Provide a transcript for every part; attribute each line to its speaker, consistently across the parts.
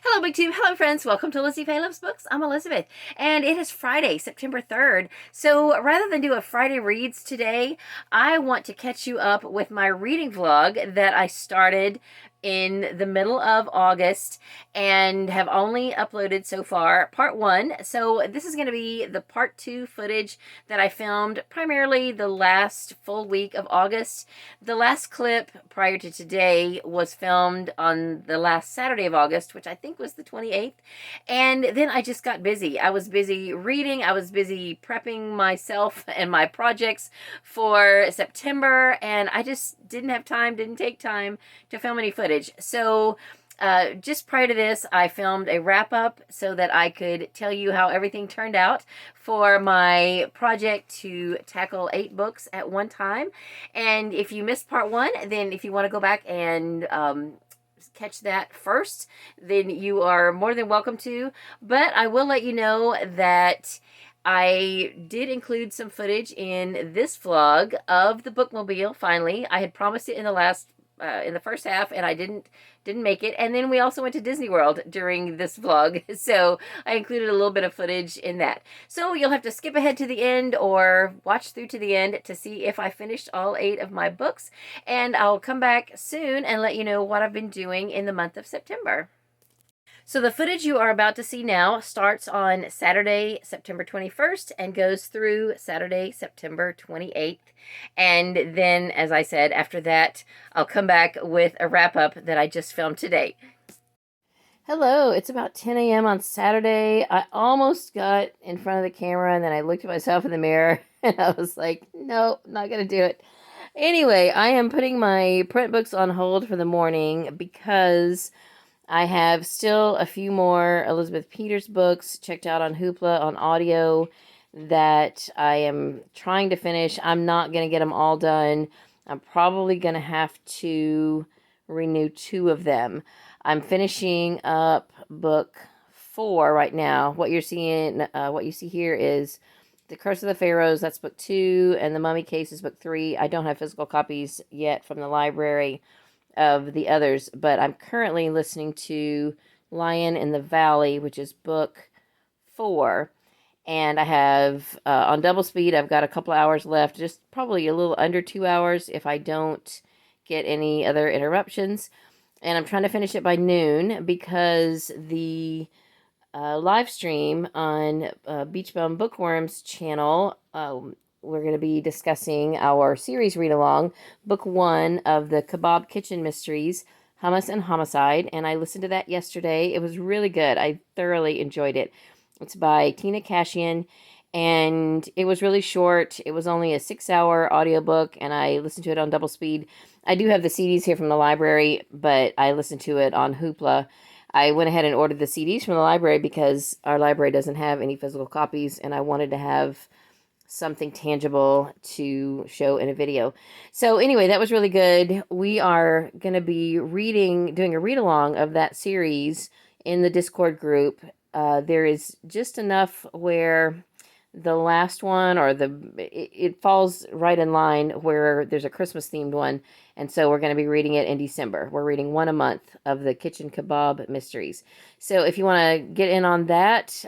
Speaker 1: Hello, BookTube. Hello, friends. Welcome to Lizzie Faye Loves Books. I'm Elizabeth, and it is Friday, September 3rd. So rather than do a Friday Reads today, I want to catch you up with my reading vlog that I started in the middle of August and have only uploaded so far part 1. So this is going to be the part 2 footage that I filmed primarily the last full week of August. The last clip prior to today was filmed on the last Saturday of August, which I think was the 28th. And then I just got busy. I was busy reading. I was busy prepping myself and my projects for September, and I just didn't take time to film any footage. So just prior to this, I filmed a wrap-up so that I could tell you how everything turned out for my project to tackle 8 books at one time. And if you missed part 1, then if you want to go back and catch that first, then you are more than welcome to. But I will let you know that I did include some footage in this vlog of the Bookmobile. Finally, I had promised it in the first half, and I didn't make it. And then we also went to Disney World during this vlog, so I included a little bit of footage in that. So you'll have to skip ahead to the end or watch through to the end to see if I finished all 8 of my books, and I'll come back soon and let you know what I've been doing in the month of September. So the footage you are about to see now starts on Saturday, September 21st and goes through Saturday, September 28th. And then, as I said, after that, I'll come back with a wrap-up that I just filmed today. Hello, it's about 10 a.m. on Saturday. I almost got in front of the camera, and then I looked at myself in the mirror, and I was like, no, not going to do it. Anyway, I am putting my print books on hold for the morning because I have still a few more Elizabeth Peters books checked out on Hoopla on audio that I am trying to finish. I'm not going to get them all done. I'm probably going to have to renew 2 of them. I'm finishing up book 4 right now. What you see here is The Curse of the Pharaohs. That's book 2, and The Mummy Case is book 3. I don't have physical copies yet from the library of the others, but I'm currently listening to Lion in the Valley, which is book 4, and I have on double speed. I've got a couple hours left, just probably a little under 2 hours if I don't get any other interruptions, and I'm trying to finish it by noon because the live stream on Beachbum Bookworm's channel, we're going to be discussing our series read-along, book 1 of the Kebab Kitchen Mysteries, Hummus and Homicide, and I listened to that yesterday. It was really good. I thoroughly enjoyed it. It's by Tina Cashian, and it was really short. It was only a 6-hour audiobook, and I listened to it on double speed. I do have the CDs here from the library, but I listened to it on Hoopla. I went ahead and ordered the CDs from the library because our library doesn't have any physical copies, and I wanted to have something tangible to show in a video. So anyway, that was really good. We are going to be doing a read-along of that series in the Discord group. There is just enough where the last one, or it falls right in line where there's a Christmas-themed one, and so we're going to be reading it in December. We're reading 1 a month of the Kitchen Kebab Mysteries. So if you want to get in on that,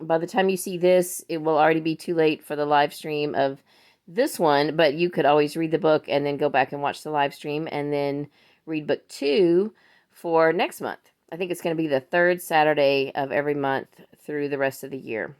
Speaker 1: by the time you see this, it will already be too late for the live stream of this one, but you could always read the book and then go back and watch the live stream and then read book 2 for next month. I think it's going to be the 3rd Saturday of every month through the rest of the year.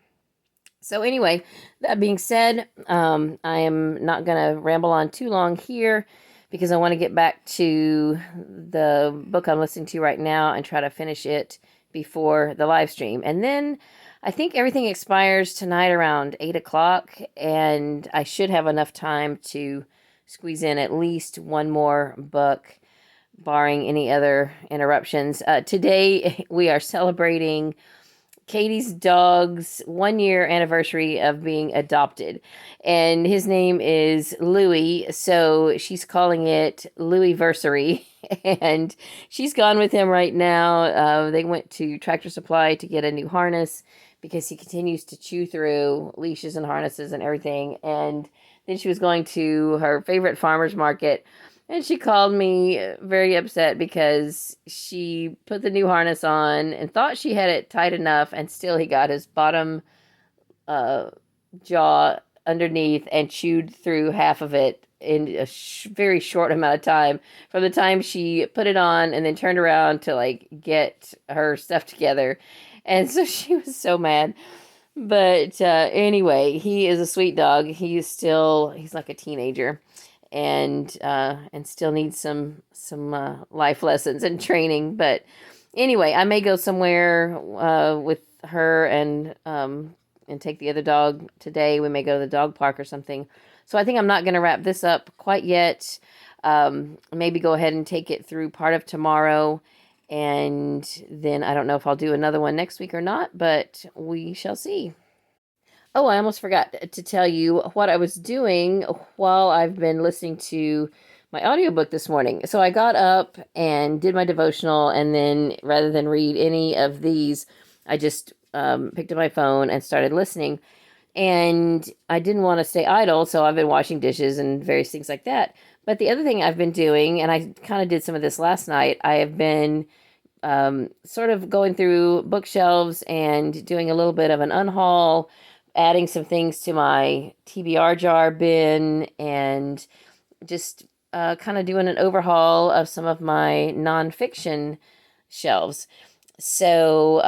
Speaker 1: So anyway, that being said, I am not going to ramble on too long here because I want to get back to the book I'm listening to right now and try to finish it before the live stream. And then I think everything expires tonight around 8 o'clock, and I should have enough time to squeeze in at least 1 more book, barring any other interruptions. Today, we are celebrating Katie's dog's 1-year anniversary of being adopted, and his name is Louie, so she's calling it Louie-versary, and she's gone with him right now. They went to Tractor Supply to get a new harness because he continues to chew through leashes and harnesses and everything, and then she was going to her favorite farmer's market, And she called me very upset because she put the new harness on and thought she had it tight enough, and still he got his bottom uh, jaw underneath and chewed through half of it in a very short amount of time. From the time she put it on and then turned around to like get her stuff together. And so she was so mad. But anyway, he is a sweet dog. He's like a teenager, and still needs some life lessons and training. But anyway, I may go somewhere with her and take the other dog today. We may go to the dog park or something. So I think I'm not going to wrap this up quite yet. Maybe go ahead and take it through part of tomorrow. And then I don't know if I'll do another one next week or not, but we shall see. Oh, I almost forgot to tell you what I was doing while I've been listening to my audiobook this morning. So I got up and did my devotional, and then rather than read any of these, I just picked up my phone and started listening. And I didn't want to stay idle, so I've been washing dishes and various things like that. But the other thing I've been doing, and I kind of did some of this last night, I have been sort of going through bookshelves and doing a little bit of an unhaul, adding some things to my TBR jar bin, and just kind of doing an overhaul of some of my nonfiction shelves. So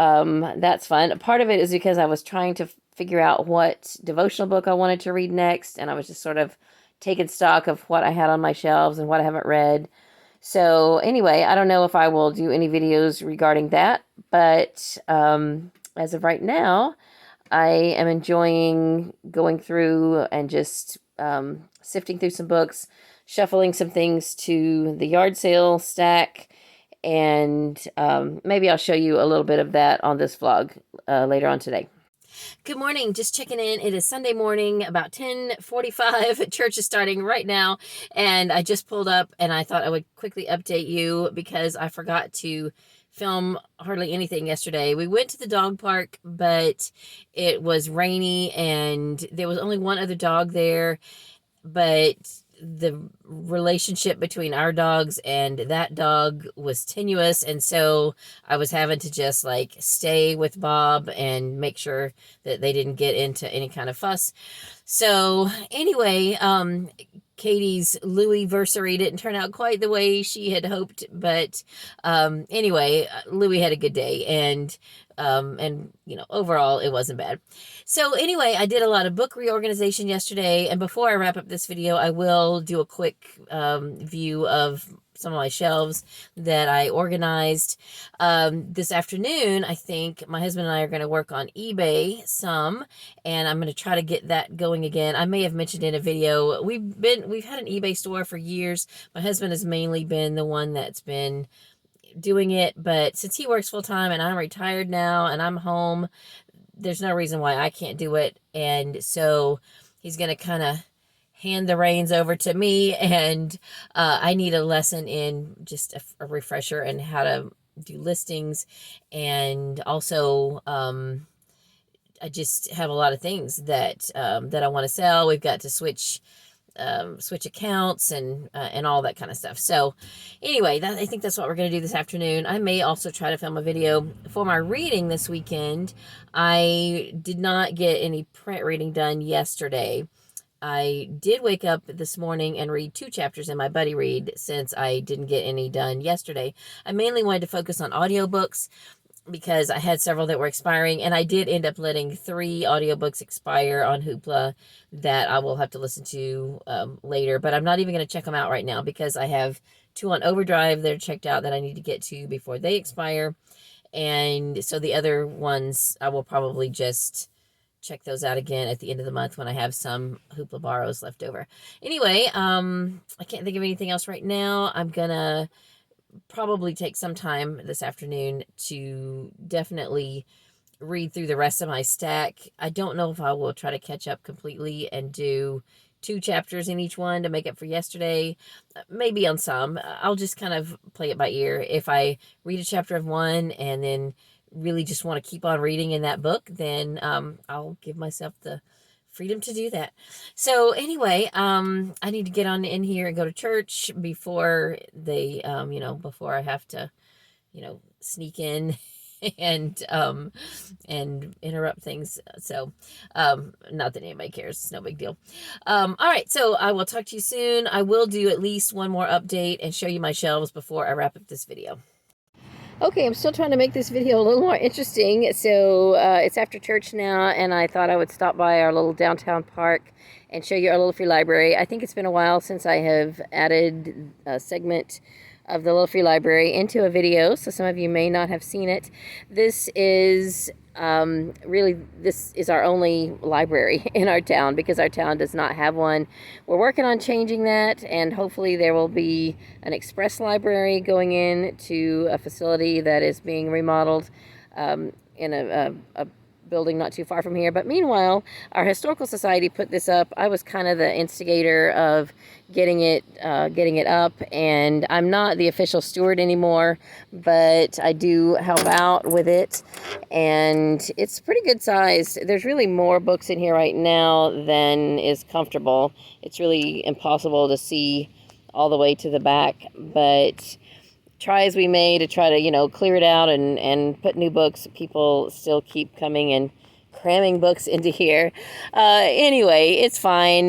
Speaker 1: that's fun. Part of it is because I was trying to figure out what devotional book I wanted to read next, and I was just sort of taking stock of what I had on my shelves and what I haven't read. So anyway, I don't know if I will do any videos regarding that, but as of right now, I am enjoying going through and just sifting through some books, shuffling some things to the yard sale stack, and maybe I'll show you a little bit of that on this vlog later on today. Good morning. Just checking in. It is Sunday morning, about 10:45. Church is starting right now, and I just pulled up, and I thought I would quickly update you because I forgot to film hardly anything yesterday. We went to the dog park, but it was rainy, and there was only one other dog there, but the relationship between our dogs and that dog was tenuous, and so I was having to just like stay with Bob and make sure that they didn't get into any kind of fuss. So anyway, Katie's Louis-versary didn't turn out quite the way she had hoped, but anyway, Louis had a good day, and you know, overall it wasn't bad. So anyway, I did a lot of book reorganization yesterday, and before I wrap up this video, I will do a quick view of some of my shelves that I organized. This afternoon, I think my husband and I are going to work on eBay some, and I'm going to try to get that going again. I may have mentioned in a video, we've had an eBay store for years. My husband has mainly been the one that's been doing it, but since he works full-time and I'm retired now and I'm home, there's no reason why I can't do it. And so he's going to kind of hand the reins over to me, and I need a lesson in just a refresher and how to do listings. And also I just have a lot of things that that I want to sell. We've got to switch accounts and all that kind of stuff. So anyway, I think that's what we're going to do this afternoon. I may also try to film a video for my reading this weekend. I did not get any print reading done yesterday. I did wake up this morning and read 2 chapters in my buddy read since I didn't get any done yesterday. I mainly wanted to focus on audiobooks because I had several that were expiring, and I did end up letting 3 audiobooks expire on Hoopla that I will have to listen to later, but I'm not even going to check them out right now because I have 2 on overdrive that are checked out that I need to get to before they expire, and so the other ones I will probably just check those out again at the end of the month when I have some Hoopla borrows left over. Anyway, I can't think of anything else right now. I'm gonna probably take some time this afternoon to definitely read through the rest of my stack. I don't know if I will try to catch up completely and do 2 chapters in each one to make up for yesterday. Maybe on some. I'll just kind of play it by ear. If I read a chapter of one and then really just want to keep on reading in that book, then I'll give myself the freedom to do that. So anyway, I need to get on in here and go to church before they, before I have to, sneak in and interrupt things. So, not that anybody cares. It's no big deal. All right. So I will talk to you soon. I will do at least one more update and show you my shelves before I wrap up this video. Okay, I'm still trying to make this video a little more interesting. So it's after church now, and I thought I would stop by our little downtown park and show you our little free library. I think it's been a while since I have added a segment of the little free library into a video, so some of you may not have seen it. This is this is our only library in our town because our town does not have one. We're working on changing that, and hopefully there will be an express library going in to a facility that is being remodeled in a building not too far from here. But meanwhile, our historical society put this up. I was kind of the instigator of getting it up, and I'm not the official steward anymore, but I do help out with it, and it's pretty good size. There's really more books in here right now than is comfortable. It's really impossible to see all the way to the back, but try as we may to try to, clear it out and put new books, people still keep coming and cramming books into here. Anyway, it's fine.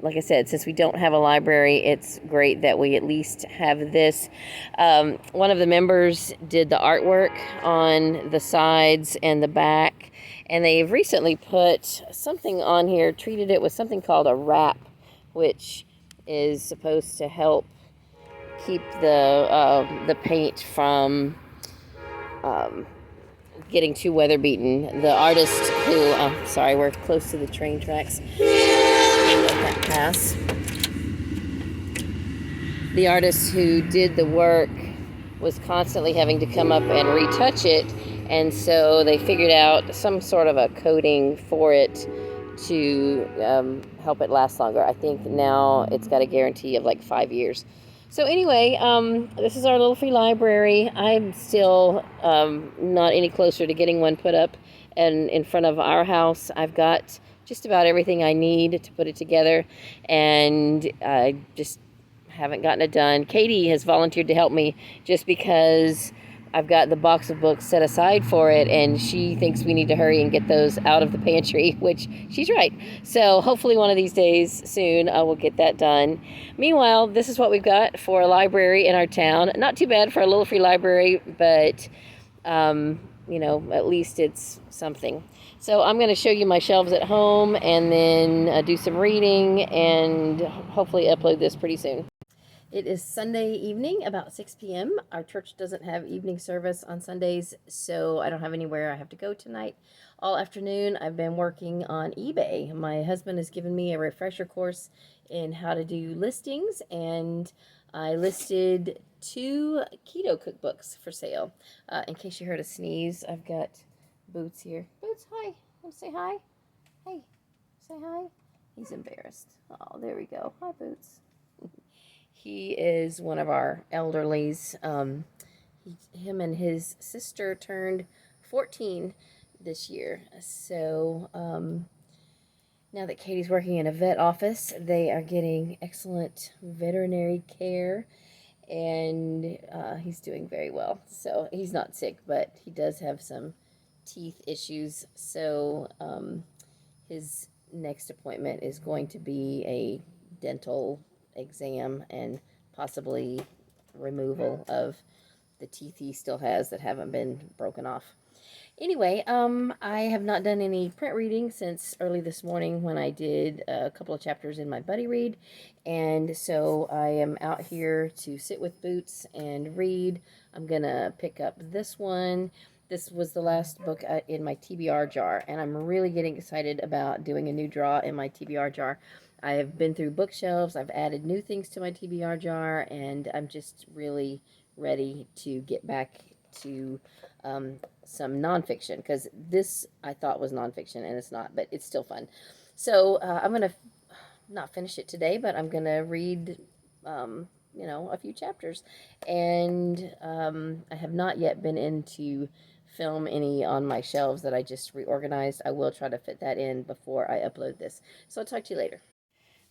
Speaker 1: Like I said, since we don't have a library, it's great that we at least have this. One of the members did the artwork on the sides and the back, and they've recently put something on here, treated it with something called a wrap, which is supposed to help keep the paint from getting too weather beaten. The artist who, sorry, we're close to the train tracks. Let that pass. The artist who did the work was constantly having to come up and retouch it, and so they figured out some sort of a coating for it to help it last longer. I think now it's got a guarantee of like 5 years. So anyway, this is our little free library. I'm still not any closer to getting one put up and in front of our house. I've got just about everything I need to put it together, and I just haven't gotten it done. Katie has volunteered to help me just because I've got the box of books set aside for it, and she thinks we need to hurry and get those out of the pantry, which she's right. So hopefully one of these days soon I will get that done. Meanwhile, this is what we've got for a library in our town. Not too bad for a little free library, but at least it's something. So I'm going to show you my shelves at home and then do some reading and hopefully upload this pretty soon. It is Sunday evening, about 6 p.m. Our church doesn't have evening service on Sundays, so I don't have anywhere I have to go tonight. All afternoon, I've been working on eBay. My husband has given me a refresher course in how to do listings, and I listed 2 keto cookbooks for sale. In case you heard a sneeze, I've got Boots here. Boots, hi. Want to say hi? Hey, say hi. He's embarrassed. Oh, there we go. Hi, Boots. He is one of our elderlies. Him and his sister turned 14 this year. So now that Katie's working in a vet office, they are getting excellent veterinary care, and he's doing very well. So he's not sick, but he does have some teeth issues. So his next appointment is going to be a dental exam and possibly removal of the teeth he still has that haven't been broken off. Anyway, I have not done any print reading since early this morning when I did a couple of chapters in my buddy read, and so I am out here to sit with Boots and read. I'm gonna pick up this one. This was the last book in my TBR jar, and I'm really getting excited about doing a new draw in my TBR jar. I have been through bookshelves, I've added new things to my TBR jar, and I'm just really ready to get back to some nonfiction, because this I thought was nonfiction, and it's not, but it's still fun. So I'm going to not finish it today, but I'm going to read, a few chapters, and I have not yet been into film any on my shelves that I just reorganized. I will try to fit that in before I upload this. So I'll talk to you later.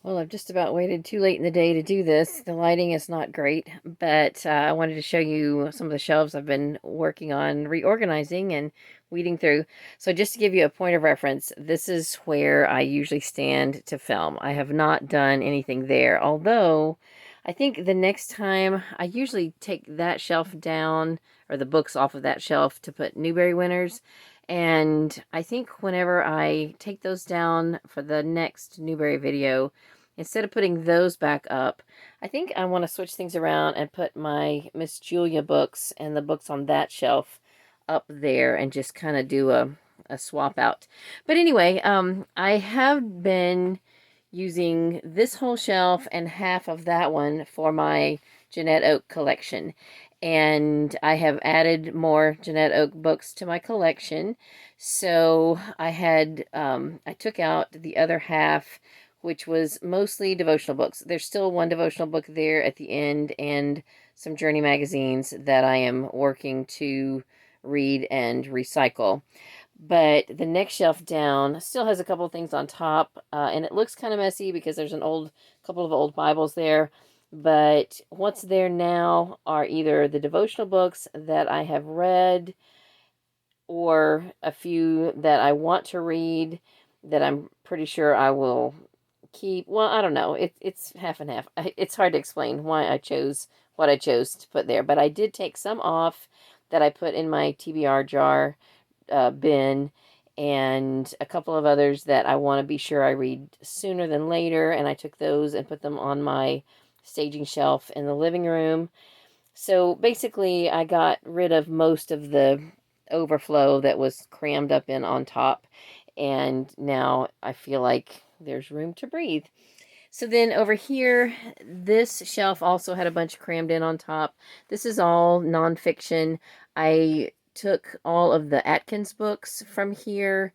Speaker 1: Well, I've just about waited too late in the day to do this. The lighting is not great, but I wanted to show you some of the shelves I've been working on reorganizing and weeding through. So just to give you a point of reference, this is where I usually stand to film. I have not done anything there, although I think the next time I usually take that shelf down, or the books off of that shelf, to put Newbery winners. And I think whenever I take those down for the next Newbery video, instead of putting those back up, I think I want to switch things around and put my Miss Julia books and the books on that shelf up there and just kind of do a swap out. But anyway, I have been using this whole shelf and half of that one for my Jeanette Oak collection. And I have added more Jeanette Oak books to my collection. So I took out the other half, which was mostly devotional books. There's still one devotional book there at the end and some Journey magazines that I am working to read and recycle. But the next shelf down still has a couple of things on top, and it looks kind of messy because there's couple of old Bibles there. But what's there now are either the devotional books that I have read or a few that I want to read that I'm pretty sure I will keep. Well, I don't know. It's half and half. It's hard to explain why I chose what I chose to put there. But I did take some off that I put in my TBR jar bin, and a couple of others that I want to be sure I read sooner than later. And I took those and put them on my staging shelf in the living room. So basically, I got rid of most of the overflow that was crammed up in on top. And now I feel like there's room to breathe. So then over here, this shelf also had a bunch crammed in on top. This is all nonfiction. I took all of the Atkins books from here.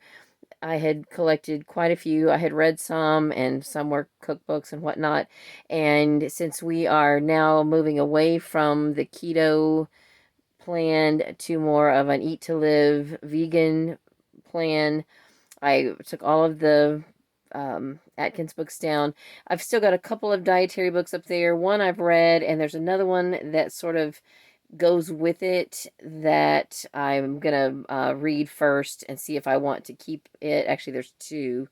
Speaker 1: I had collected quite a few. I had read some, and some were cookbooks and whatnot. And since we are now moving away from the keto plan to more of an eat to live vegan plan, I took all of the Atkins books down. I've still got a couple of dietary books up there. One I've read, and there's another one that sort of goes with it that I'm going to read first and see if I want to keep it. Actually, there's two.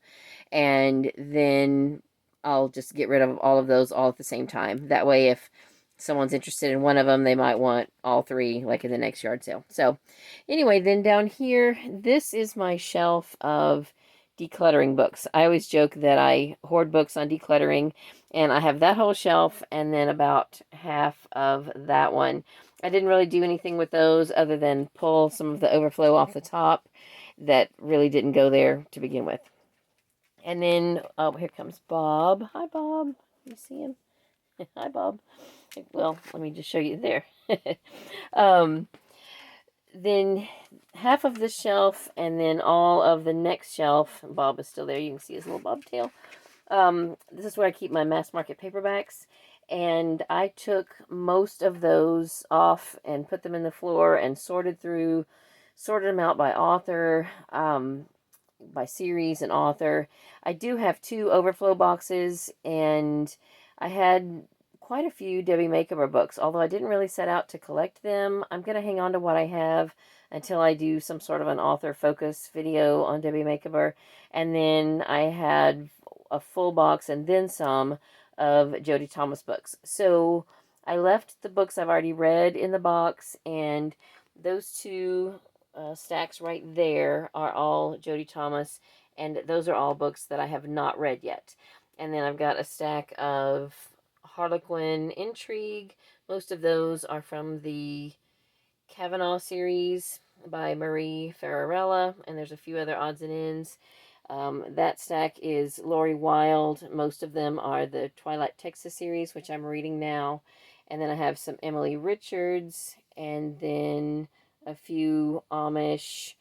Speaker 1: And then I'll just get rid of all of those all at the same time. That way, if someone's interested in one of them, they might want all three, like in the next yard sale. So anyway, then down here, this is my shelf of decluttering books. I always joke that I hoard books on decluttering, and I have that whole shelf and then about half of that one. I didn't really do anything with those other than pull some of the overflow off the top that really didn't go there to begin with. And then, oh, here comes Bob. Hi, Bob. You see him? Hi, Bob. Well, let me just show you there. Then half of the shelf and then all of the next shelf. Bob is still there. You can see his little bobtail. This is where I keep my mass market paperbacks. And I took most of those off and put them in the floor and sorted them out by author, by series and author. I do have two overflow boxes, and I had quite a few Debbie Makeover books, although I didn't really set out to collect them. I'm going to hang on to what I have until I do some sort of an author focus video on Debbie Makeover. And then I had a full box and then some of Jodie Thomas books. So I left the books I've already read in the box, and those two stacks right there are all Jodie Thomas, and those are all books that I have not read yet. And then I've got a stack of Harlequin Intrigue. Most of those are from the Kavanaugh series by Marie Ferrarella, and there's a few other odds and ends. That stack is Lori Wilde. Most of them are the Twilight Texas series, which I'm reading now. And then I have some Emily Richards, and then a few Amish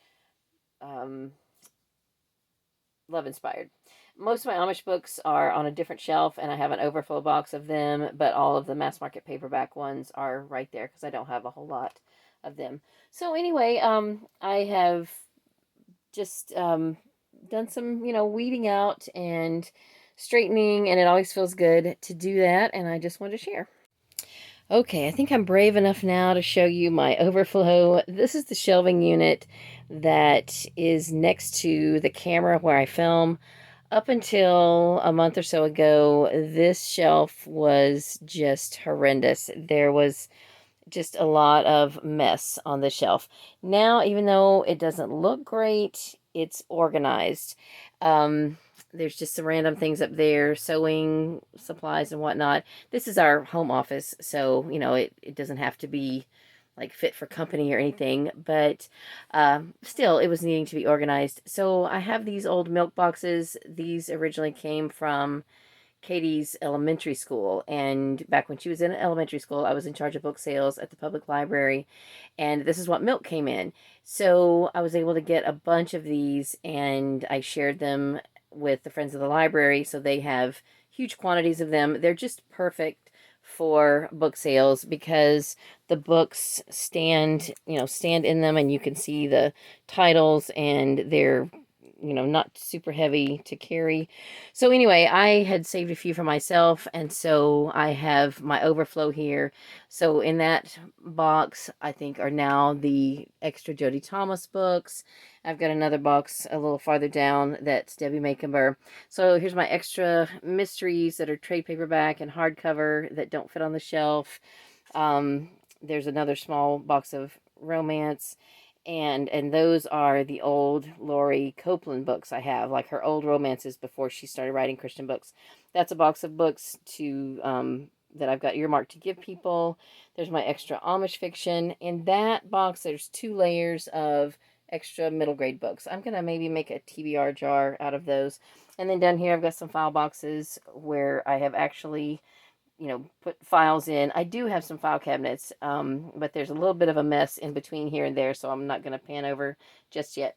Speaker 1: love-inspired. Most of my Amish books are on a different shelf, and I have an overflow box of them, but all of the mass market paperback ones are right there because I don't have a whole lot of them. So anyway, I have just done some, weeding out and straightening, and it always feels good to do that, and I just wanted to share. Okay, I think I'm brave enough now to show you my overflow. This is the shelving unit that is next to the camera where I film. Up until a month or so ago, this shelf was just horrendous. There was just a lot of mess on the shelf. Now, even though it doesn't look great, it's organized. There's just some random things up there, sewing supplies and whatnot. This is our home office, so, it doesn't have to be like fit for company or anything, but still, it was needing to be organized. So I have these old milk boxes. These originally came from Katie's elementary school, and back when she was in elementary school, I was in charge of book sales at the public library, and this is what milk came in. So I was able to get a bunch of these, and I shared them with the Friends of the Library, so they have huge quantities of them. They're just perfect for book sales because the books stand in them, and you can see the titles, and they're not super heavy to carry. So anyway, I had saved a few for myself, and so I have my overflow here. So in that box, I think, are now the extra Jody Thomas books. I've got another box a little farther down that's Debbie Macomber. So here's my extra mysteries that are trade paperback and hardcover that don't fit on the shelf. There's another small box of romance. And those are the old Lori Copeland books I have, like her old romances before she started writing Christian books. That's a box of books that I've got earmarked to give people. There's my extra Amish fiction. In that box, there's 2 layers of extra middle grade books. I'm going to maybe make a TBR jar out of those. And then down here, I've got some file boxes where I have actually put files in. I do have some file cabinets, but there's a little bit of a mess in between here and there, so I'm not going to pan over just yet.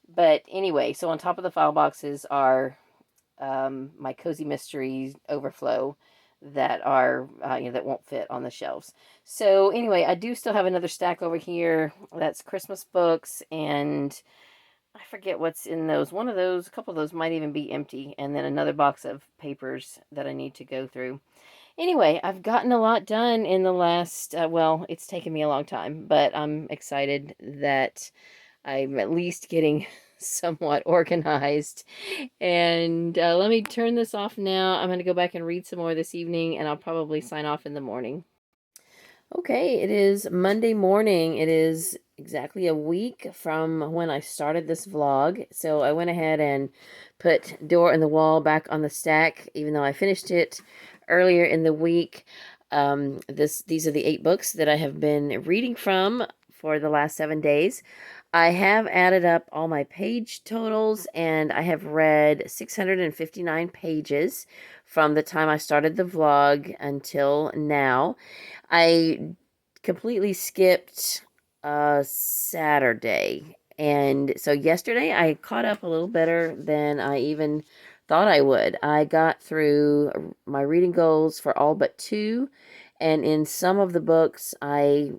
Speaker 1: But anyway, so on top of the file boxes are my Cozy Mysteries overflow that are, that won't fit on the shelves. So anyway, I do still have another stack over here. That's Christmas books, and I forget what's in those. A couple of those might even be empty, and then another box of papers that I need to go through. Anyway, I've gotten a lot done in the last, it's taken me a long time, but I'm excited that I'm at least getting somewhat organized. And let me turn this off now. I'm going to go back and read some more this evening, and I'll probably sign off in the morning. Okay, it is Monday morning. It is exactly a week from when I started this vlog. So I went ahead and put Door in the Wall back on the stack, even though I finished it earlier in the week. These are the 8 books that I have been reading from for the last 7 days. I have added up all my page totals, and I have read 659 pages from the time I started the vlog until now. I completely skipped Saturday, and so yesterday I caught up a little better than I even thought I would. I got through my reading goals for all but 2, and in some of the books I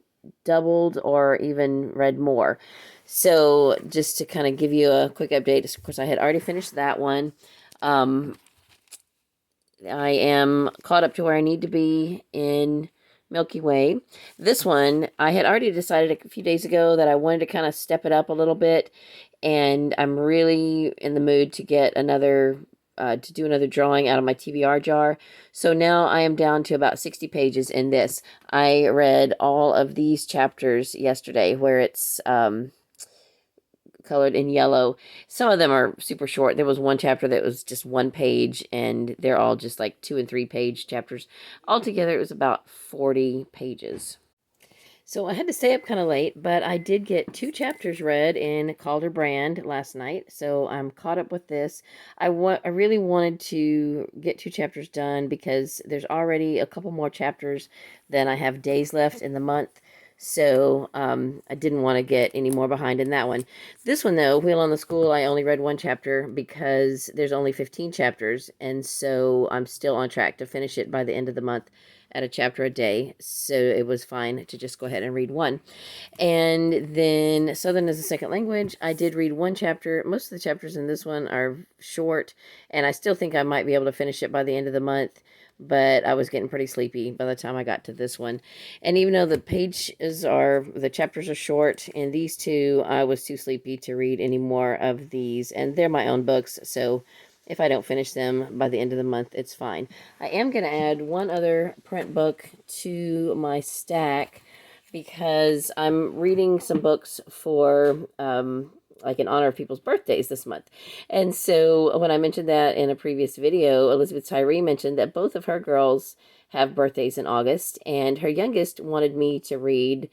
Speaker 1: doubled or even read more. So just to kind of give you a quick update, of course I had already finished that one. I am caught up to where I need to be in Milky Way. This one, I had already decided a few days ago that I wanted to kind of step it up a little bit, and I'm really in the mood to get to do another drawing out of my TBR jar. So now I am down to about 60 pages in this. I read all of these chapters yesterday where it's colored in yellow. Some of them are super short. There was one chapter that was just 1 page, and they're all just like 2 and 3 page chapters. Altogether, it was about 40 pages. So I had to stay up kind of late, but I did get 2 chapters read in Calder Brand last night, so I'm caught up with this. I really wanted to get 2 chapters done because there's already a couple more chapters than I have days left in the month. So I didn't want to get any more behind in that one. This one, though, Wheel on the School, I only read one chapter because there's only 15 chapters. And so I'm still on track to finish it by the end of the month at a chapter a day. So it was fine to just go ahead and read one. And then Southern as a Second Language, I did read one chapter. Most of the chapters in this one are short, and I still think I might be able to finish it by the end of the month, but I was getting pretty sleepy by the time I got to this one. And even though the chapters are short in these two, I was too sleepy to read any more of these, and they're my own books, so if I don't finish them by the end of the month, it's fine. I am going to add one other print book to my stack because I'm reading some books for like in honor of people's birthdays this month. And so when I mentioned that in a previous video, Elizabeth Tyree mentioned that both of her girls have birthdays in August, and her youngest wanted me to read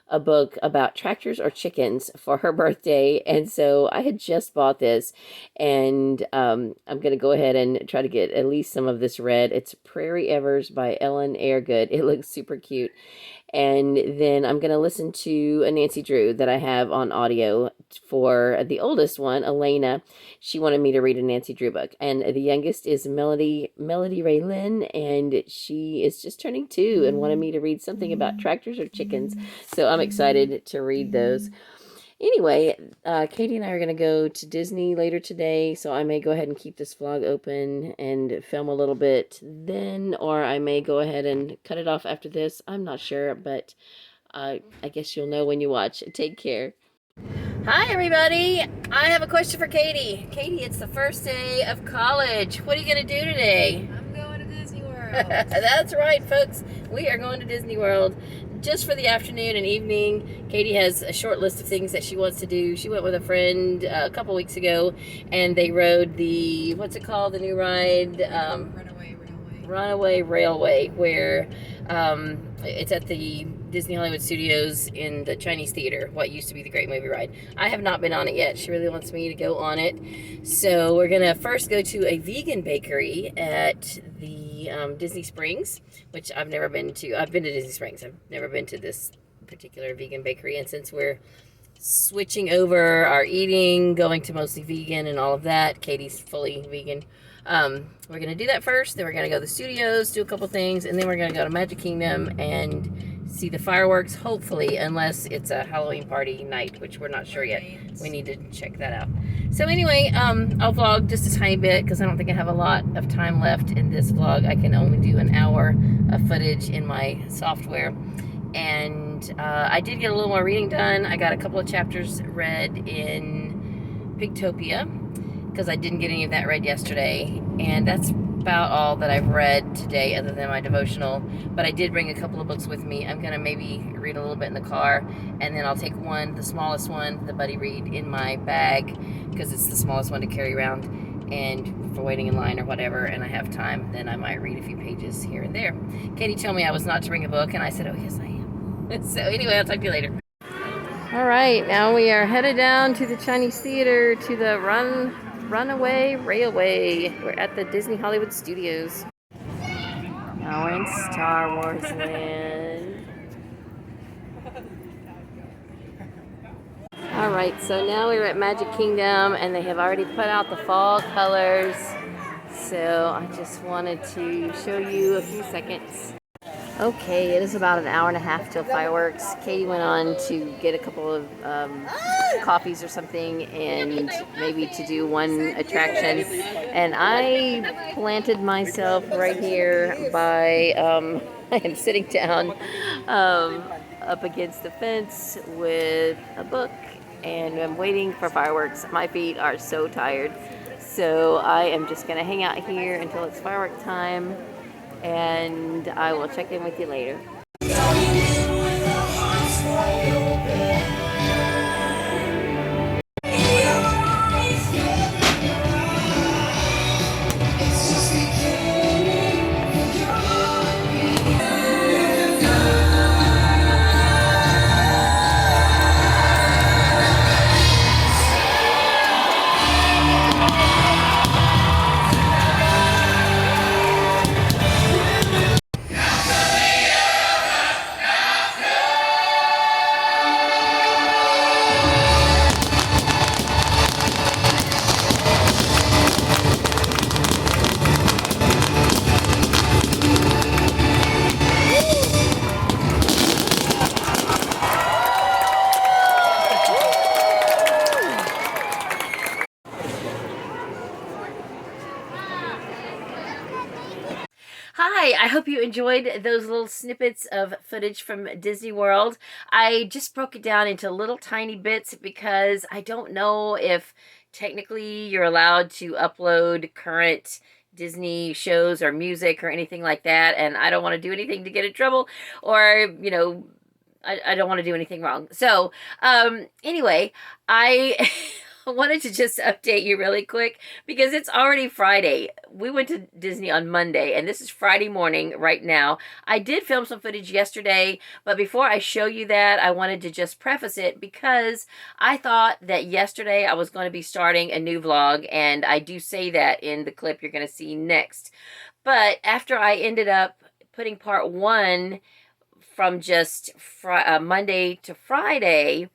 Speaker 1: a book about tractors or chickens for her birthday. And so I had just bought this, and I'm going to go ahead and try to get at least some of this read. It's Prairie Evers by Ellen Airgood. It looks super cute. And then I'm going to listen to a Nancy Drew that I have on audio for the oldest one, Elena. She wanted me to read a Nancy Drew book. And the youngest is Melody Raylin, and she is just turning 2 and wanted me to read something about tractors or chickens. So I'm excited to read those. Anyway, Katie and I are going to go to Disney later today, so I may go ahead and keep this vlog open and film a little bit then, or I may go ahead and cut it off after this. I'm not sure, but I guess you'll know when you watch. Take care. Hi, everybody. I have a question for Katie. Katie, it's the first day of college. What are you going to do today?
Speaker 2: I'm going to Disney World.
Speaker 1: That's right, folks. We are going to Disney World just for the afternoon and evening. Katie has a short list of things that she wants to do. She went with a friend a couple weeks ago, and they rode the, what's it called, the new ride? Runaway Railway, where it's at the Disney Hollywood Studios in the Chinese Theater, what used to be the Great Movie Ride. I have not been on it yet. She really wants me to go on it. So we're going to first go to a vegan bakery at the Disney Springs, which I've never been to. I've been to Disney Springs. I've never been to this particular vegan bakery. And since we're switching over our eating, going to mostly vegan and all of that, Katie's fully vegan. We're going to do that first. Then we're going to go to the studios, do a couple things, and then we're going to go to Magic Kingdom and see the fireworks, hopefully, unless it's a Halloween party night, which we're not sure yet. We need to check that out. So anyway, I'll vlog just a tiny bit because I don't think I have a lot of time left in this vlog. I can only do an hour of footage in my software. And I did get a little more reading done. I got a couple of chapters read in Pigtopia because I didn't get any of that read yesterday. And that's about all that I've read today other than my devotional. But I did bring a couple of books with me. I'm going to maybe read a little bit in the car, and then I'll take one, the smallest one, the buddy read, in my bag because it's the smallest one to carry around. And for waiting in line or whatever, and I have time, then I might read a few pages here and there. Katie told me I was not to bring a book, and I said, oh, yes, I am. So anyway, I'll talk to you later. All right, now we are headed down to the Chinese Theater to the Runaway Railway. We're at the Disney Hollywood Studios. Now we're in Star Wars land. All right, so now we're at Magic Kingdom, and they have already put out the fall colors. So I just wanted to show you a few seconds. Okay, it is about an hour and a half till fireworks. Katie went on to get a couple of coffees or something, and maybe to do one attraction. And I planted myself right here by, I am sitting down up against the fence with a book, and I'm waiting for fireworks. My feet are so tired. So I am just going to hang out here until it's firework time, and I will check in with you later. Hi, I hope you enjoyed those little snippets of footage from Disney World. I just broke it down into little tiny bits because I don't know if technically you're allowed to upload current Disney shows or music or anything like that, and I don't want to do anything to get in trouble or, I don't want to do anything wrong. So, anyway, I wanted to just update you really quick because it's already Friday. We went to Disney on Monday, and this is Friday morning right now. I did film some footage yesterday, but before I show you that, I wanted to just preface it because I thought that yesterday I was going to be starting a new vlog, and I do say that in the clip you're going to see next. But after I ended up putting part one from just Monday to Friday,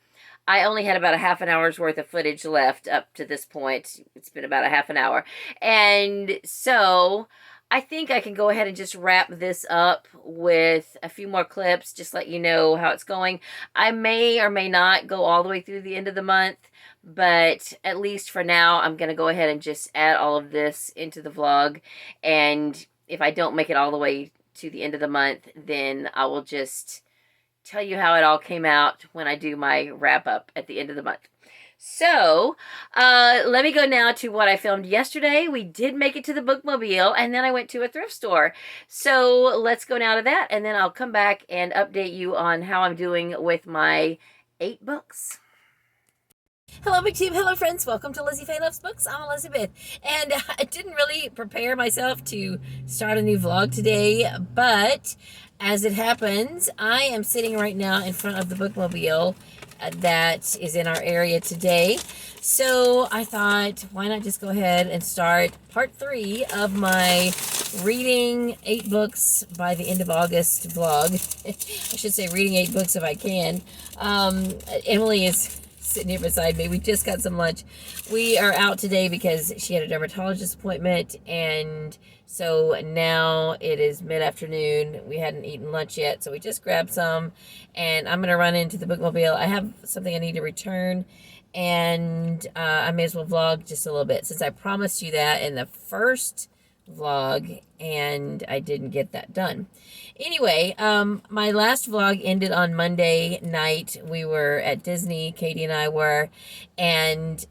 Speaker 1: I only had about a half an hour's worth of footage left up to this point. It's been about a half an hour. And so I think I can go ahead and just wrap this up with a few more clips, just let you know how it's going. I may or may not go all the way through the end of the month, but at least for now, I'm going to go ahead and just add all of this into the vlog. And if I don't make it all the way to the end of the month, then I will just tell you how it all came out when I do my wrap up at the end of the month. So, let me go now to what I filmed yesterday. We did make it to the Bookmobile, and then I went to a thrift store. So, let's go now to that, and then I'll come back and update you on how I'm doing with my 8 books. Hello, big team. Hello, friends. Welcome to Lizzie Faye Loves Books. I'm Elizabeth, and I didn't really prepare myself to start a new vlog today, but as it happens, I am sitting right now in front of the Bookmobile that is in our area today. So I thought, why not just go ahead and start part 3 of my reading 8 books by the end of August vlog. I should say reading 8 books if I can. Emily is sitting here beside me. We just got some lunch. We are out today because she had a dermatologist appointment, and so now it is mid-afternoon. We hadn't eaten lunch yet, so we just grabbed some, and I'm going to run into the Bookmobile. I have something I need to return, and I may as well vlog just a little bit since I promised you that in the first vlog, and I didn't get that done. Anyway, my last vlog ended on Monday night. We were at Disney, Katie and I were, and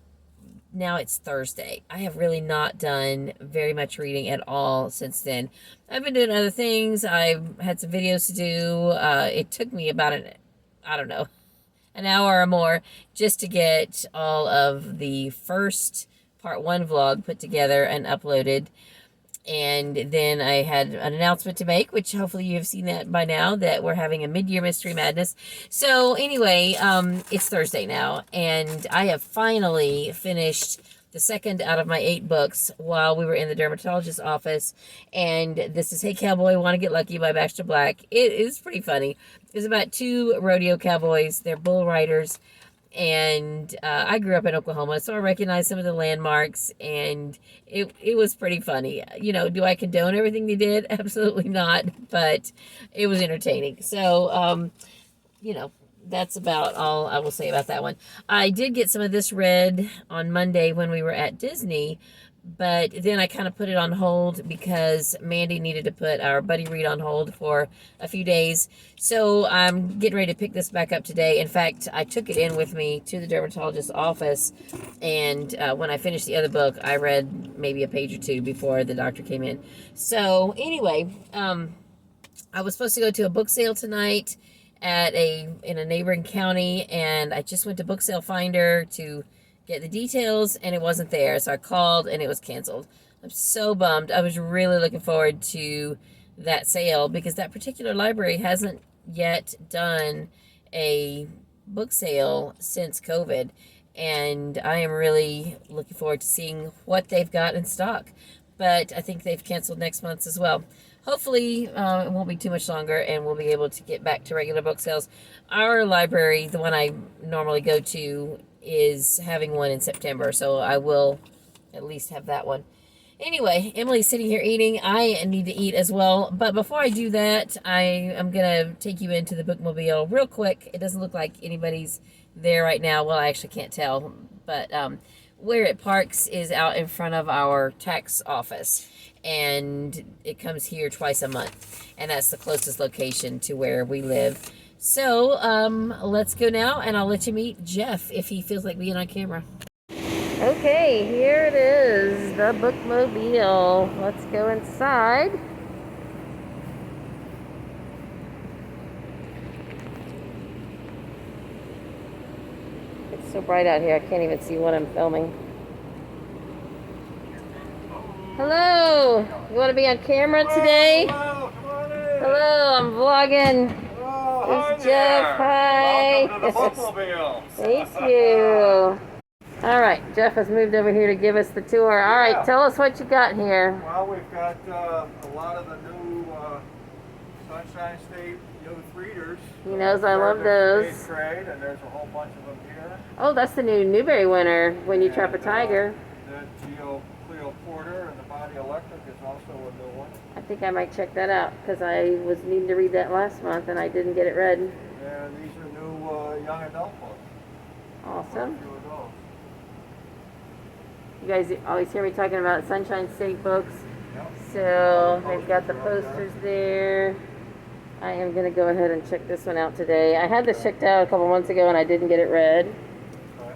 Speaker 1: now it's Thursday. I have really not done very much reading at all since then. I've been doing other things. I've had some videos to do. It took me about an hour or more just to get all of the first part 1 vlog put together and uploaded. And then I had an announcement to make, which hopefully you have seen that by now, that we're having a mid-year Mystery Madness. So anyway, it's Thursday now, and I have finally finished the second out of my 8 books while we were in the dermatologist's office. And this is Hey Cowboy, Wanna Get Lucky by Baxter Black. It is pretty funny. It's about 2 rodeo cowboys. They're bull riders. And I grew up in Oklahoma, so I recognized some of the landmarks, and it was pretty funny. You know, do I condone everything they did? Absolutely not, but it was entertaining. So, you know, that's about all I will say about that one. I did get some of this read on Monday when we were at Disney, but then I kind of put it on hold because Mandy needed to put our buddy read on hold for a few days. So I'm getting ready to pick this back up today. In fact, I took it in with me to the dermatologist's office, and when I finished the other book, I read maybe a page or 2 before the doctor came in. So anyway, I was supposed to go to a book sale tonight in a neighboring county, and I just went to Book Sale Finder to get the details, and it wasn't there. So I called, and it was canceled. I'm so bummed. I was really looking forward to that sale because that particular library hasn't yet done a book sale since COVID, and I am really looking forward to seeing what they've got in stock. But I think they've canceled next month as well. Hopefully, it won't be too much longer, and we'll be able to get back to regular book sales. Our library, the one I normally go to, is having one in September, so I will at least have that one. Anyway, Emily's sitting here eating. I need to eat as well, but before I do that, I am gonna take you into the Bookmobile real quick. It doesn't look like anybody's there right now. Well, I actually can't tell, but where it parks is out in front of our tax office, and it comes here twice a month, and that's the closest location to where we live. So let's go now, and I'll let you meet Jeff if he feels like being on camera. Okay, here it is, the Bookmobile. Let's go inside. It's so bright out here, I can't even see what I'm filming. Hello, you want to be on camera today?
Speaker 2: Hello, come on in.
Speaker 1: Hello, I'm vlogging.
Speaker 2: Oh,
Speaker 1: There's Jeff, hi.
Speaker 2: Welcome to the Bookmobile.
Speaker 1: Thank you. All right, Jeff has moved over here to give us the tour. All right, tell us what you got here.
Speaker 2: Well, we've got a lot of the new Sunshine State youth readers.
Speaker 1: He knows I love those.
Speaker 2: 8th grade, and there's a whole bunch of them here.
Speaker 1: Oh, that's the new Newbery winner, When You Trap a Tiger.
Speaker 2: The Cleo Porter and the Body Electric is also a new one.
Speaker 1: I think I might check that out because I was needing to read that last month and I didn't get it read.
Speaker 2: And these are new young adult books.
Speaker 1: Awesome. You guys always hear me talking about Sunshine State books.
Speaker 2: Yep.
Speaker 1: So they've got the posters there. I am going to go ahead and check this one out today. I had this checked out a couple months ago and I didn't get it read.
Speaker 2: Okay.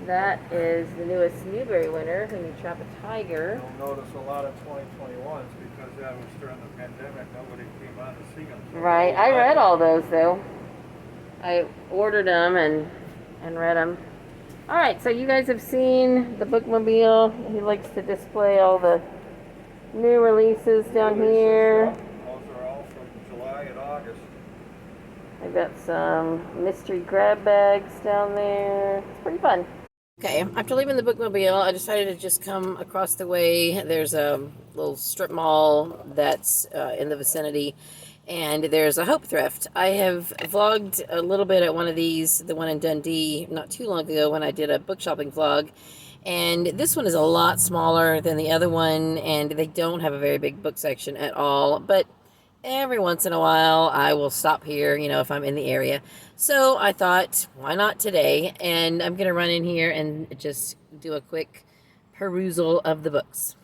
Speaker 1: That is the newest Newbery winner, When You Trap a Tiger.
Speaker 2: You'll notice a lot of 2021s because that was during the pandemic. Nobody came on to see them. So
Speaker 1: Right. I read all those though. I ordered them and read them. All right, so you guys have seen the Bookmobile. He likes to display all the new releases down here.
Speaker 2: Those are all from July and August.
Speaker 1: I've got some mystery grab bags down there. It's pretty fun. Okay, after leaving the Bookmobile, I decided to just come across the way. There's a little strip mall that's in the vicinity, and there's a Hope Thrift. I have vlogged a little bit at one of these, the one in Dundee, not too long ago when I did a book shopping vlog. And this one is a lot smaller than the other one, and they don't have a very big book section at all. But every once in a while, I will stop here, you know, if I'm in the area. So I thought, why not today? And I'm going to run in here and just do a quick perusal of the books.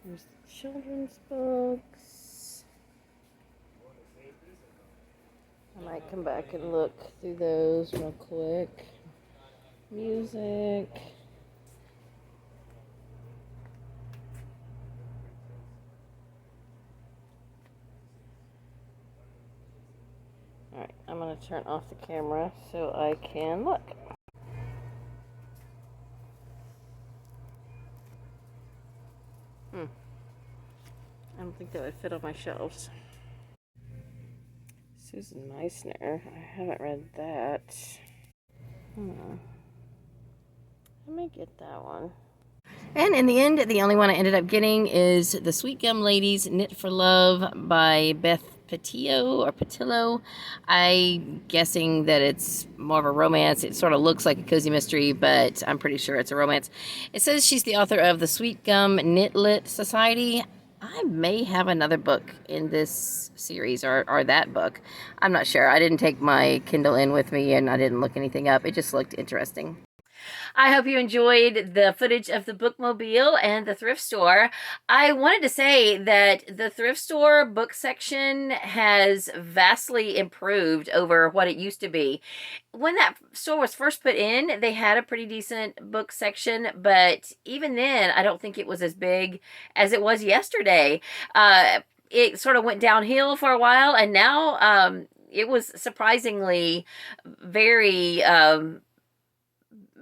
Speaker 1: There's the children's books. I might come back and look through those real quick. Music. Alright, I'm going to turn off the camera so I can look. I don't think that would fit on my shelves. Susan Meissner. I haven't read that. I may get that one. And in the end, the only one I ended up getting is The Sweet Gum Ladies Knit for Love by Beth Patillo. I'm guessing that it's more of a romance. It sort of looks like a cozy mystery, but I'm pretty sure it's a romance. It says she's the author of The Sweet Gum Knit Lit Society. I may have another book in this series, or that book. I'm not sure. I didn't take my Kindle in with me, and I didn't look anything up. It just looked interesting. I hope you enjoyed the footage of the Bookmobile and the thrift store. I wanted to say that the thrift store book section has vastly improved over what it used to be. When that store was first put in, they had a pretty decent book section, but even then, I don't think it was as big as it was yesterday. It sort of went downhill for a while, and now it was surprisingly very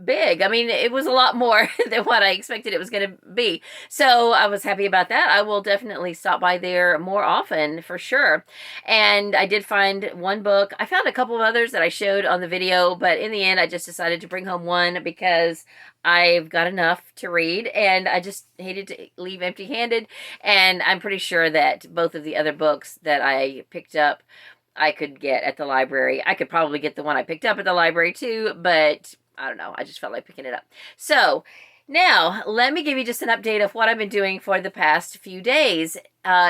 Speaker 1: big. I mean, it was a lot more than what I expected it was going to be. So I was happy about that. I will definitely stop by there more often for sure. And I did find one book. I found a couple of others that I showed on the video, but in the end, I just decided to bring home one because I've got enough to read and I just hated to leave empty-handed. And I'm pretty sure that both of the other books that I picked up I could get at the library. I could probably get the one I picked up at the library too, but I don't know. I just felt like picking it up. So Now, let me give you just an update of what I've been doing for the past few days.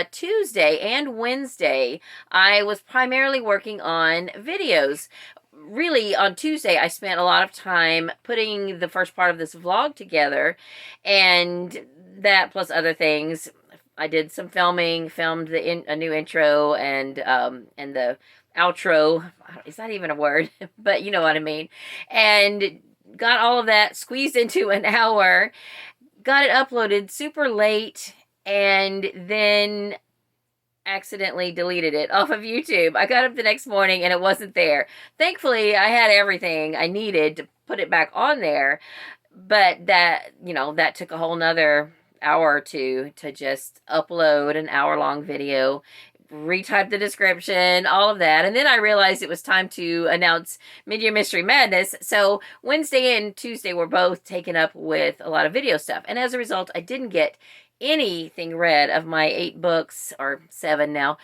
Speaker 1: Tuesday and Wednesday, I was primarily working on videos. Really, on Tuesday, I spent a lot of time putting the first part of this vlog together, and that plus other things. I did some filming, filmed a new intro and the outro. Is that even a word? But you know what I mean. And got all of that squeezed into an hour, got it uploaded super late, and then accidentally deleted it off of YouTube. I got up the next morning and it wasn't there. Thankfully, I had everything I needed to put it back on there, but that took a whole nother hour or two to just upload an hour-long video, retype the description, all of that. And then I realized it was time to announce Mid-Year Mystery Madness. So Wednesday and Tuesday were both taken up with a lot of video stuff. And as a result, I didn't get anything read of my 8 books, or 7 now,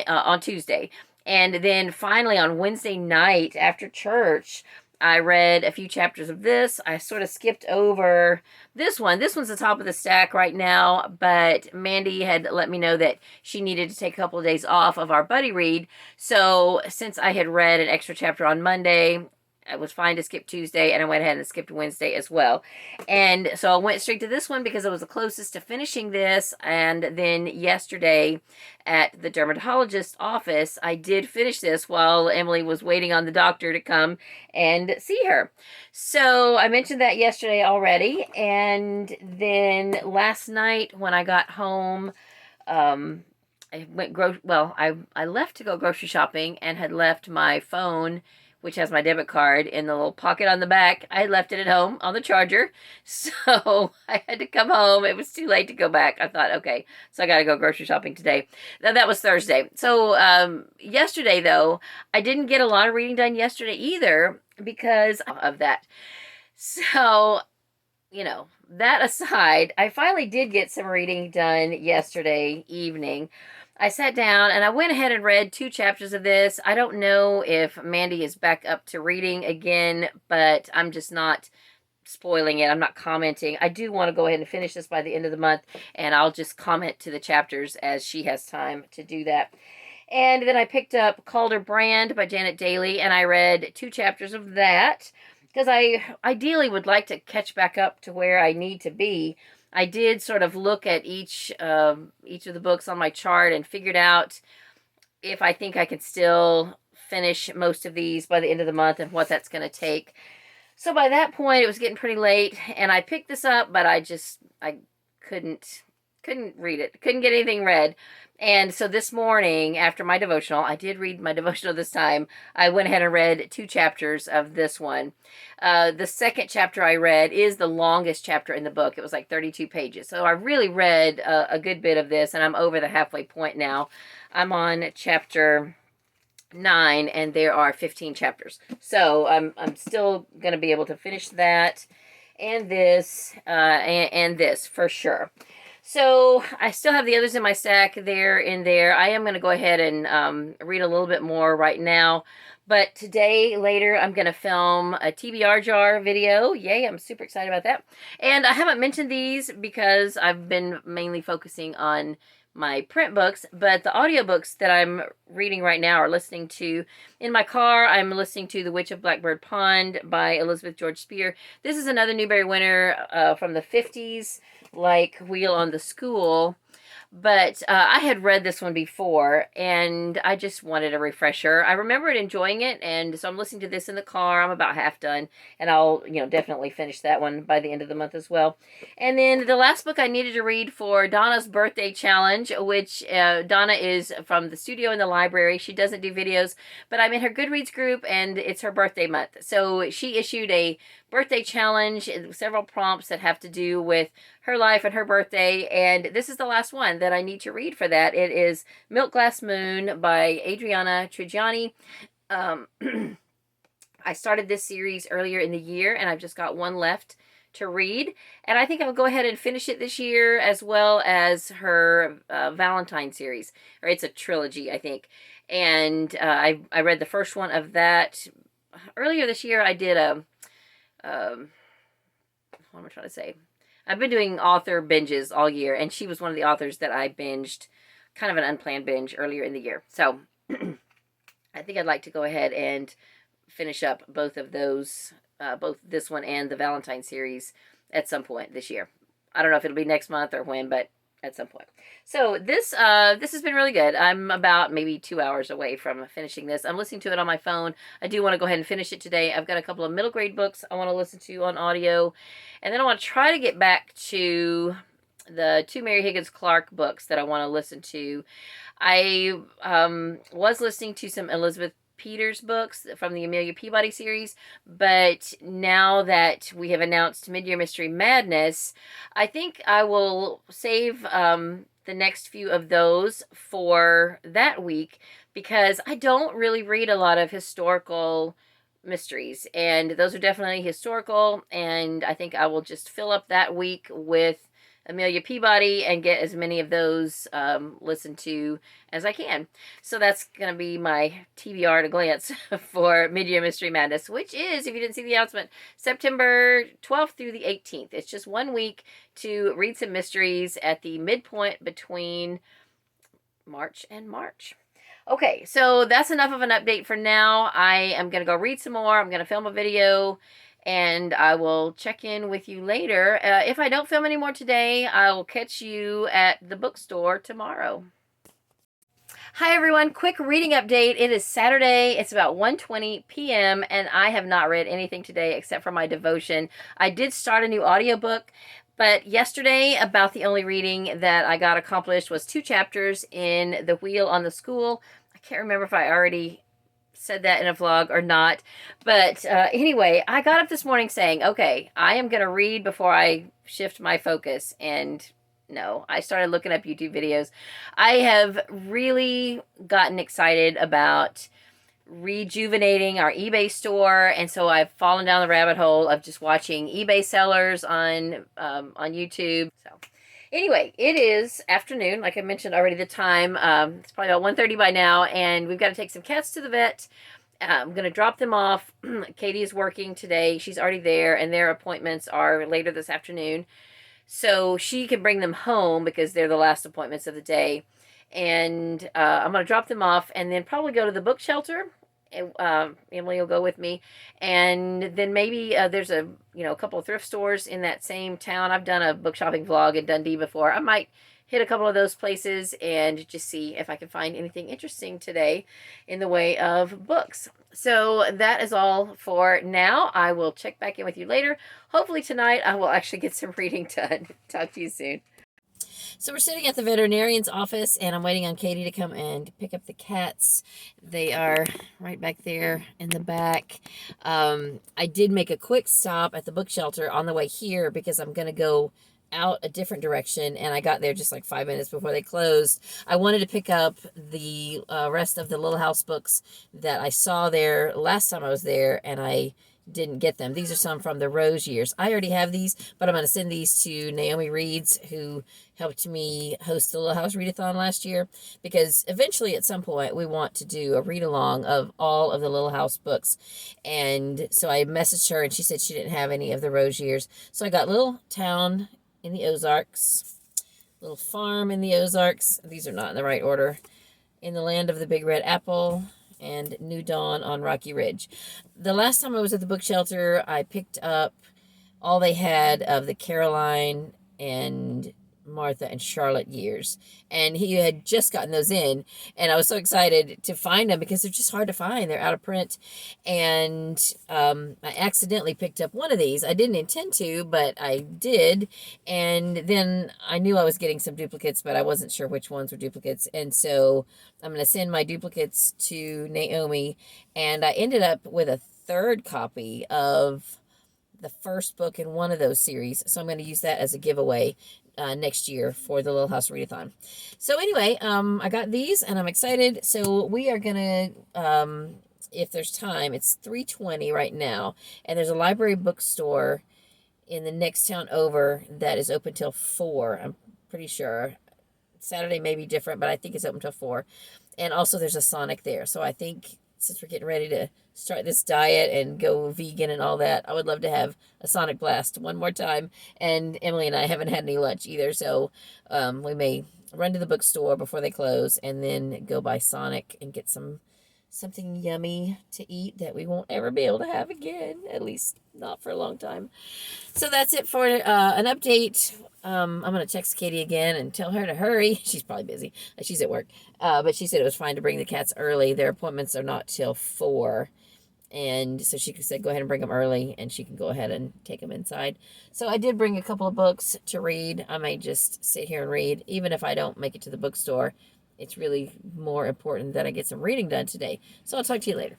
Speaker 1: on Tuesday. And then finally on Wednesday night after church, I read a few chapters of this. I sort of skipped over this one. This one's the top of the stack right now, but Mandy had let me know that she needed to take a couple of days off of our buddy read. So since I had read an extra chapter on Monday, it was fine to skip Tuesday, and I went ahead and skipped Wednesday as well. And so I went straight to this one because it was the closest to finishing this. And then yesterday at the dermatologist's office, I did finish this while Emily was waiting on the doctor to come and see her. So I mentioned that yesterday already. And then last night when I got home, I left to go grocery shopping and had left my phone, which has my debit card, in the little pocket on the back. I had left it at home on the charger, so I had to come home. It was too late to go back. I thought, okay, so I got to go grocery shopping today. Now, that was Thursday. So yesterday, though, I didn't get a lot of reading done yesterday either because of that. So, that aside, I finally did get some reading done yesterday evening. I sat down and I went ahead and read 2 chapters of this. I don't know if Mandy is back up to reading again, but I'm just not spoiling it. I'm not commenting. I do want to go ahead and finish this by the end of the month, and I'll just comment to the chapters as she has time to do that. And then I picked up Calder Brand by Janet Daly, and I read 2 chapters of that because I ideally would like to catch back up to where I need to be. I did sort of look at each of the books on my chart and figured out if I think I can still finish most of these by the end of the month and what that's going to take. So by that point, it was getting pretty late, and I picked this up, but I couldn't read it. Couldn't get anything read. And so this morning, after my devotional, I did read my devotional this time. I went ahead and read 2 chapters of this one. The second chapter I read is the longest chapter in the book. It was like 32 pages. So I really read a good bit of this, and I'm over the halfway point now. I'm on chapter 9, and there are 15 chapters. So I'm still going to be able to finish that and this and this for sure. So I still have the others in my stack there in there. I am going to go ahead and read a little bit more right now. But today, later, I'm going to film a TBR jar video. Yay, I'm super excited about that. And I haven't mentioned these because I've been mainly focusing on my print books, but the audiobooks that I'm reading right now or listening to in my car, I'm listening to The Witch of Blackbird Pond by Elizabeth George Spear. This is another Newbery winner from the 50s, like Wheel on the School. But I had read this one before, and I just wanted a refresher. I remembered enjoying it, and so I'm listening to this in the car. I'm about half done, and I'll, definitely finish that one by the end of the month as well. And then the last book I needed to read for Donna's birthday challenge, which Donna is from the studio in the library. She doesn't do videos, but I'm in her Goodreads group, and it's her birthday month. So she issued a birthday challenge, several prompts that have to do with her life and her birthday, and this is the last one that I need to read for that. It is Milk Glass Moon by Adriana Trijani. I started this series earlier in the year, and I've just got one left to read, and I think I'll go ahead and finish it this year, as well as her Valentine series, or it's a trilogy, I think. And I read the first one of that earlier this year. I did what am I trying to say? I've been doing author binges all year, and she was one of the authors that I binged, kind of an unplanned binge earlier in the year. So I think I'd like to go ahead and finish up both of those, both this one and the Valentine series at some point this year. I don't know if it'll be next month or when, but at some point. So this has been really good. I'm about maybe 2 hours away from finishing this. I'm listening to it on my phone. I do want to go ahead and finish it today. I've got a couple of middle grade books I want to listen to on audio, and then I want to try to get back to the 2 Mary Higgins Clark books that I want to listen to. I was listening to some Elizabeth Peters books from the Amelia Peabody series, but now that we have announced Mid-Year Mystery Madness, I think I will save the next few of those for that week, because I don't really read a lot of historical mysteries, and those are definitely historical, and I think I will just fill up that week with Amelia Peabody and get as many of those listened to as I can. So that's going to be my TBR at a glance for Mid-Year Mystery Madness, which is, if you didn't see the announcement, September 12th through the 18th. It's just 1 week to read some mysteries at the midpoint between March and March. Okay, so that's enough of an update for now. I am going to go read some more. I'm going to film a video, and I will check in with you later. If I don't film any more today, I will catch you at the bookstore tomorrow. Hi everyone, quick reading update. It is Saturday. It's about 1:20 p.m. and I have not read anything today except for my devotion. I did start a new audiobook, but yesterday about the only reading that I got accomplished was 2 chapters in The Wheel on the School. I can't remember if I already said that in a vlog or not, but anyway, I got up this morning saying, okay, I am going to read before I shift my focus, and no, I started looking up YouTube videos. I have really gotten excited about rejuvenating our eBay store, and so I've fallen down the rabbit hole of just watching eBay sellers on YouTube. So anyway, it is afternoon, like I mentioned already, the time. It's probably about 1:30 by now, and we've got to take some cats to the vet. I'm going to drop them off. Katie is working today. She's already there, and their appointments are later this afternoon. So she can bring them home because they're the last appointments of the day. And I'm going to drop them off and then probably go to the book shelter. Emily will go with me. And then maybe there's a couple of thrift stores in that same town. I've done a book shopping vlog in Dundee before. I might hit a couple of those places and just see if I can find anything interesting today in the way of books. So that is all for now. I will check back in with you later. Hopefully tonight I will actually get some reading done. Talk to you soon. So we're sitting at the veterinarian's office, and I'm waiting on Katie to come and pick up the cats. They are right back there in the back. I did make a quick stop at the book shelter on the way here because I'm going to go out a different direction, and I got there just like 5 minutes before they closed. I wanted to pick up the rest of the Little House books that I saw there last time I was there, and I didn't get them. These are some from the Rose years. I already have these, but I'm going to send these to Naomi Reeds, who helped me host the Little House Readathon last year, because eventually at some point we want to do a read-along of all of the Little House books. And so I messaged her, and she said she didn't have any of the Rose years. So I got Little Town in the Ozarks, Little Farm in the Ozarks. These are not in the right order. In the Land of the Big Red Apple, and New Dawn on Rocky Ridge. The last time I was at the book shelter, I picked up all they had of the Caroline and Martha and Charlotte years, and he had just gotten those in, and I was so excited to find them because they're just hard to find. They're out of print, and I accidentally picked up one of these. I didn't intend to, but I did, and then I knew I was getting some duplicates, but I wasn't sure which ones were duplicates, and so I'm going to send my duplicates to Naomi, and I ended up with a third copy of the first book in one of those series, so I'm going to use that as a giveaway next year for the Little House Readathon. So anyway, I got these, and I'm excited. So we are going to, if there's time, it's 3:20 right now, and there's a library bookstore in the next town over that is open till 4, I'm pretty sure. Saturday may be different, but I think it's open till 4. And also there's a Sonic there. So I think since we're getting ready to start this diet and go vegan and all that, I would love to have a Sonic Blast one more time. And Emily and I haven't had any lunch either, so we may run to the bookstore before they close and then go buy Sonic and get something yummy to eat that we won't ever be able to have again, at least not for a long time. So that's it for an update. I'm going to text Katie again and tell her to hurry. She's probably busy. She's at work. But she said it was fine to bring the cats early. Their appointments are not till 4. And so she said, go ahead and bring them early, and she can go ahead and take them inside. So I did bring a couple of books to read. I may just sit here and read, even if I don't make it to the bookstore. It's really more important that I get some reading done today. So I'll talk to you later.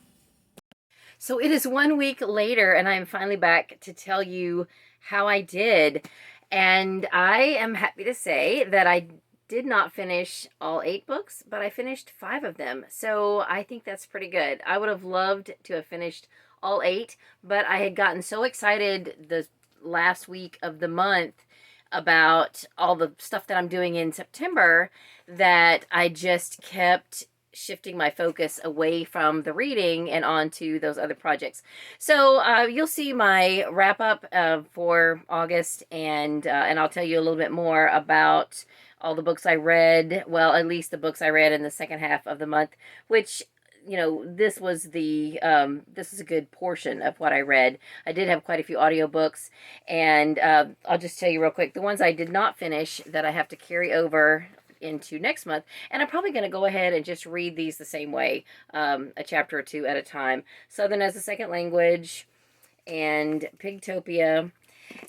Speaker 1: So it is 1 week later, and I am finally back to tell you how I did. And I am happy to say that I did not finish all 8 books, but I finished 5 of them. So I think that's pretty good. I would have loved to have finished all 8, but I had gotten so excited the last week of the month about all the stuff that I'm doing in September that I just kept shifting my focus away from the reading and onto those other projects. So you'll see my wrap up for August, and I'll tell you a little bit more about all the books I read. Well, at least the books I read in the second half of the month, which, you know, this was this is a good portion of what I read. I did have quite a few audiobooks, and I'll just tell you real quick the ones I did not finish that I have to carry over into next month, and I'm probably going to go ahead and just read these the same way, a chapter or 2 at a time. Southern as a Second Language and Pigtopia.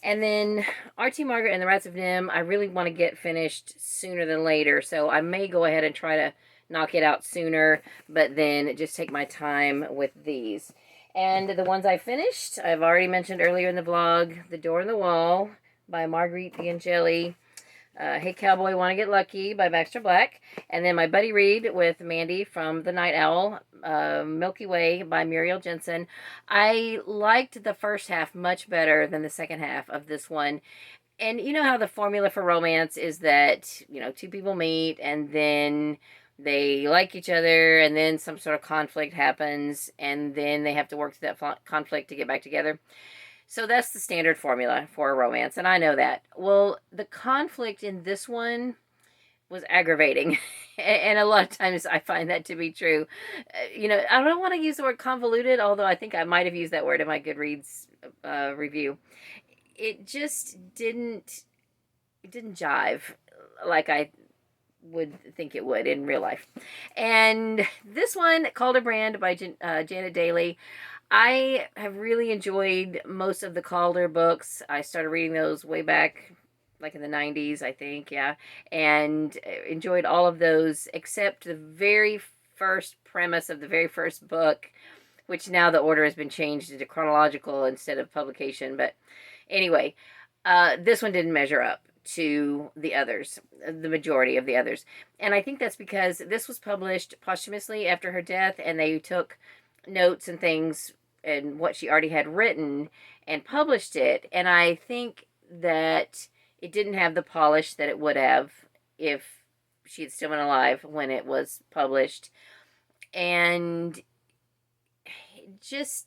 Speaker 1: And then R.T. Margaret and the Rats of Nim, I really want to get finished sooner than later, so I may go ahead and try to knock it out sooner, but then just take my time with these. And the ones I finished, I've already mentioned earlier in the vlog, The Door in the Wall by Marguerite Piangelli, Hey Cowboy, Wanna Get Lucky by Baxter Black, and then my buddy read with Mandy from The Night Owl, Milky Way by Muriel Jensen. I liked the first half much better than the second half of this one. And you know how the formula for romance is that, you know, 2 people meet and then they like each other and then some sort of conflict happens and then they have to work through that conflict to get back together. So that's the standard formula for a romance, and I know that. Well, the conflict in this one was aggravating, and a lot of times I find that to be true. You know, I don't want to use the word convoluted, although I think I might have used that word in my Goodreads review. It just didn't jive like I would think it would in real life. And this one, Calder Brand by Janet Daly, I have really enjoyed most of the Calder books. I started reading those way back, like in the 90s, I think, yeah. And enjoyed all of those, except the very first premise of the very first book, which now the order has been changed into chronological instead of publication. But anyway, this one didn't measure up to the others, the majority of the others. And I think that's because this was published posthumously after her death, and they took notes and things and what she already had written and published it. And I think that it didn't have the polish that it would have if she had still been alive when it was published. And just,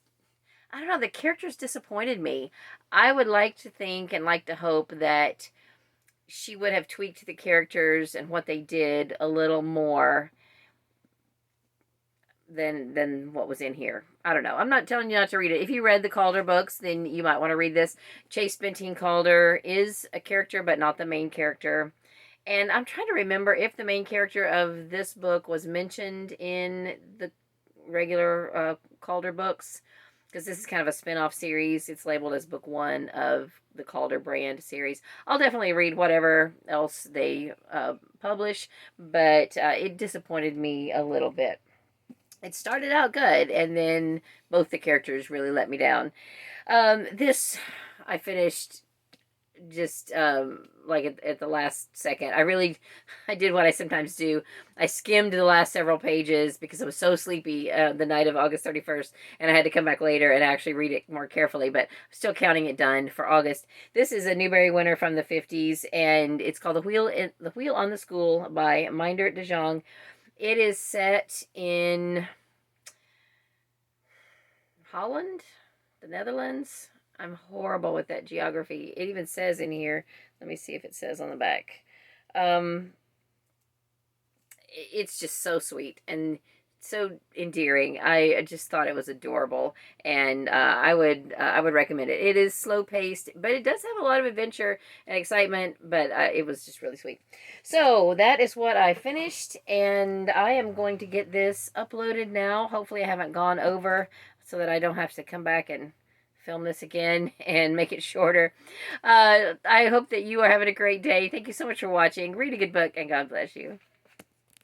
Speaker 1: I don't know, the characters disappointed me. I would like to think and like to hope that she would have tweaked the characters and what they did a little more than what was in here. I don't know. I'm not telling you not to read it. If you read the Calder books, then you might want to read this. Chase Bentine Calder is a character, but not the main character. And I'm trying to remember if the main character of this book was mentioned in the regular Calder books, because this is kind of a spin-off series. It's labeled as book 1 of the Calder brand series. I'll definitely read whatever else they publish, but it disappointed me a little bit. It started out good, and then both the characters really let me down. This I finished just like at the last second. I did what I sometimes do. I skimmed the last several pages because I was so sleepy the night of August 31st, and I had to come back later and actually read it more carefully, but I'm still counting it done for August. This is a Newbery winner from the 50s, and it's called The Wheel on the School by Minder de Jong. It is set in Holland, the Netherlands. I'm horrible with that geography. It even says in here, let me see if it says on the back. It's just so sweet and so endearing. I just thought it was adorable, and I would recommend it. It is slow paced, but it does have a lot of adventure and excitement. But it was just really sweet. So that is what I finished, and I am going to get this uploaded now. Hopefully, I haven't gone over, so that I don't have to come back and film this again and make it shorter. I hope that you are having a great day. Thank you so much for watching. Read a good book, and God bless you.